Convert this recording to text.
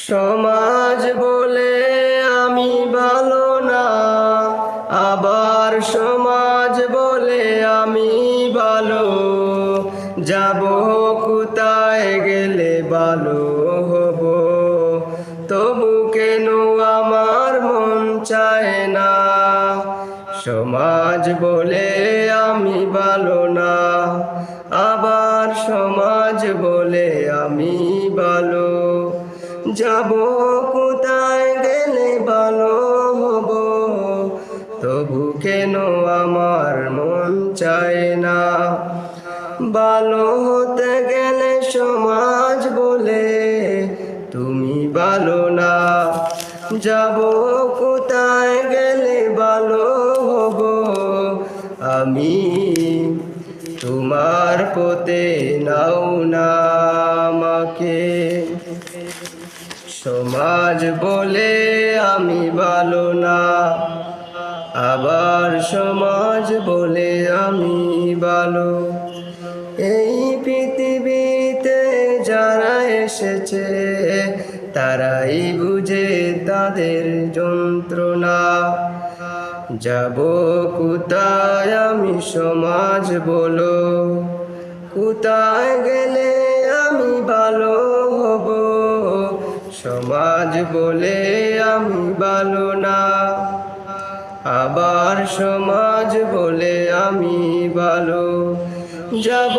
সমাজ বলে আমি ভালো না, আবার সমাজ বলে আমি ভালো। যাব কোথায় গেলে ভালো হব, তবু কেন আমার মন চায় না। সমাজ বলে আমি ভালো না, আবার সমাজ বলে আমি ভালো। যাব কোথায় গেলে ভালো হব, তবু কেন আমার মন চায় না। ভালো হতে গেলে সমাজ বলে তুমি ভালো না। যাব কোথায় গেলে ভালো হব, আমি তোমার পথে নাও না আমাকে। সমাজ বলে আমি ভালো না, আবার সমাজ বলে আমি ভালো। এই পৃথিবীতে যারা এসেছে তারাই বুঝে তাদের যন্ত্রণা। যাব কোথায় আমি সমাজ বলো, কোথায় গেলে আমি ভালো হব। সমাজ বলে আমি ভালো না, আবার সমাজ বলে আমি ভালো। যাব